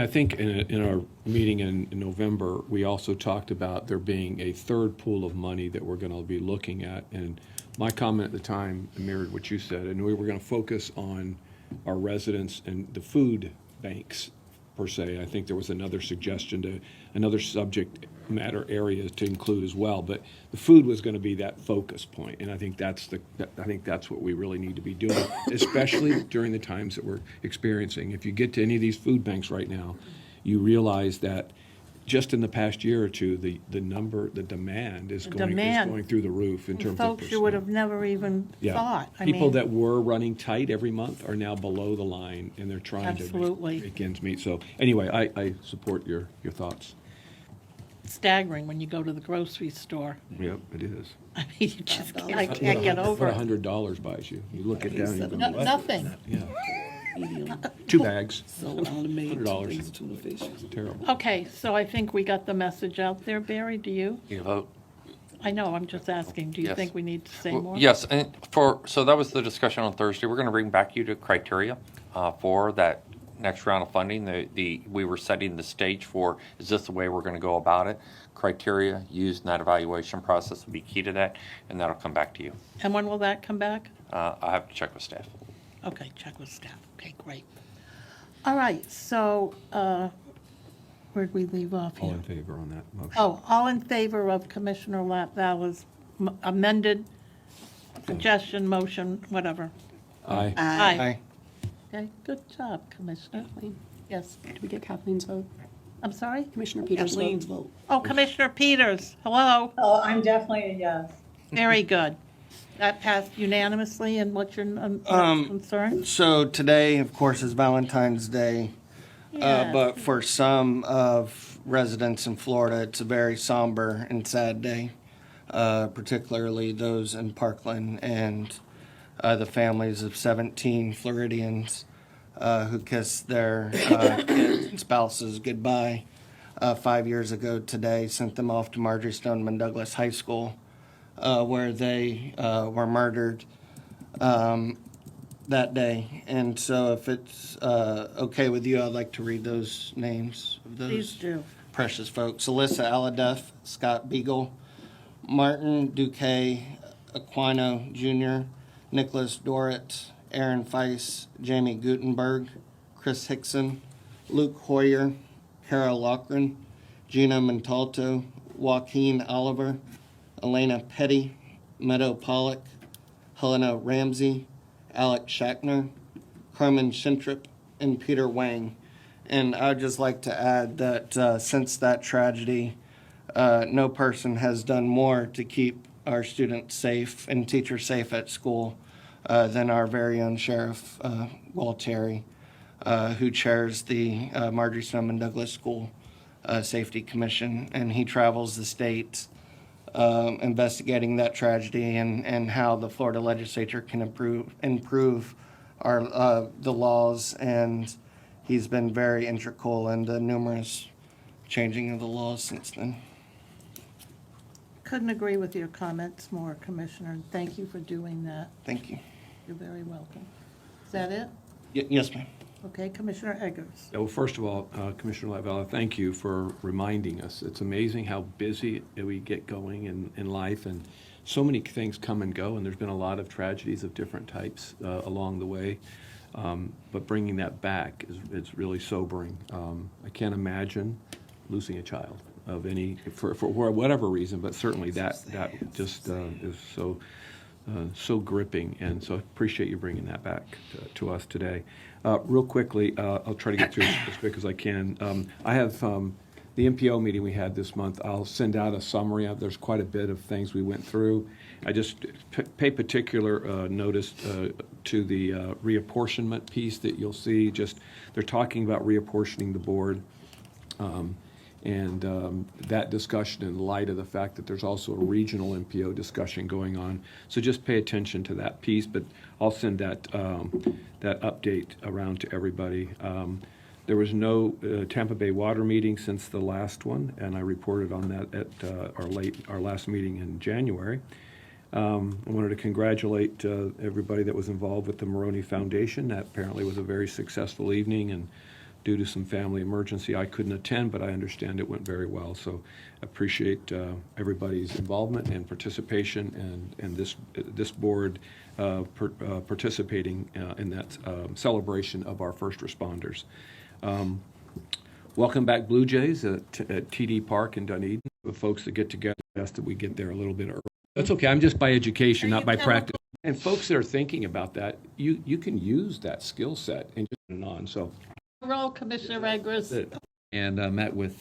I think in our meeting in November, we also talked about there being a third pool of money that we're going to be looking at. And my comment at the time mirrored what you said, and we were going to focus on our residents and the food banks per se. I think there was another suggestion to another subject matter area to include as well, but the food was going to be that focus point, and I think that's what we really need to be doing, especially during the times that we're experiencing. If you get to any of these food banks right now, you realize that just in the past year or two, the demand is going through the roof in terms of folks you would have never even thought. People that were running tight every month are now below the line, and they're trying to make ends meet. So anyway, I support your thoughts. Staggering when you go to the grocery store. Yep, it is. I mean, you just can't get over What it. $100 buys you. You look it down. You go, Nothing. yeah. 2 bags. $100. Tuna fish. Terrible. Okay, so I think we got the message out there, Barry. Do you? You vote. I know, I'm just asking. Do you Yes. think we need to say Well, more? Yes, and so that was the discussion on Thursday. We're going to bring back you to criteria for that next round of funding. We were setting the stage for, is this the way we're going to go about it? Criteria used in that evaluation process will be key to that, and that'll come back to you. And when will that come back? I have to check with staff. Okay, check with staff. Okay, great. All right, so where'd we leave off All here? in favor on that motion? Oh, all in favor of Commissioner Latvala's amended suggestion, motion, whatever. Aye. Aye. Okay, good job, Commissioner. Yes, Did we get Kathleen's vote? I'm sorry? Commissioner Peters' vote? Oh, Commissioner Peters, hello. Oh, I'm definitely a yes. Very good. That passed unanimously, and what's your concern? So today, of course, is Valentine's Day, Yes. but for some of residents in Florida, it's a very somber and sad day, particularly those in Parkland and the families of 17 Floridians who kissed their kids and spouses goodbye 5 years ago today, sent them off to Marjorie Stoneman Douglas High School, where they were murdered that day. And so if it's okay with you, I'd like to read those names of Please those do. precious folks. Alyssa Aladef, Scott Beagle, Martin Duque Aquino Jr., Nicholas Dorrit, Aaron Feiss, Jamie Gutenberg, Chris Hickson, Luke Hoyer, Carol Loughran, Gina Montalto, Joaquin Oliver, Elena Petty, Meadow Pollock, Helena Ramsey, Alec Shackner, Carmen Shintrip, and Peter Wang. And I'd just like to add that since that tragedy, no person has done more to keep our students safe and teachers safe at school than our very own Sheriff Walteri, who chairs the Marjorie Stoneman Douglas School Safety Commission. And he travels the state investigating that tragedy and how the Florida legislature can improve our the laws. And he's been very integral in the numerous changing of the laws since then. Couldn't agree with your comments more, Commissioner, and thank you for doing that. Thank you. You're very welcome. Is that it? Yes, ma'am. Okay, Commissioner Eggers. Well, first of all, Commissioner Latvala, thank you for reminding us. It's amazing how busy we get going in life, and so many things come and go, and there's been a lot of tragedies of different types along the way. But bringing that back is really sobering. I can't imagine losing a child of any, for whatever reason, but certainly that just is so gripping, and so I appreciate you bringing that back to us today. Real quickly, I'll try to get through as quick as I can. I have the MPO meeting we had this month. I'll send out a summary of. There's quite a bit of things we went through. I just pay particular notice to the reapportionment piece that you'll see. Just they're talking about reapportioning the board. And that discussion in light of the fact that there's also a regional MPO discussion going on. So just pay attention to that piece, but I'll send that update around to everybody. There was no Tampa Bay water meeting since the last one, and I reported on that at our last meeting in January. I wanted to congratulate everybody that was involved with the Maroney Foundation. That apparently was a very successful evening, and due to some family emergency. I couldn't attend, but I understand it went very well. So appreciate everybody's involvement and participation, and this board participating in that celebration of our first responders. Welcome back, Blue Jays, at TD Park in Dunedin. The folks that get together, best that we get there a little bit early. That's okay. I'm just by education, not by practice. And folks that are thinking about that, you can use that skill set and just put it on. So, Roll, Commissioner Egris. and met with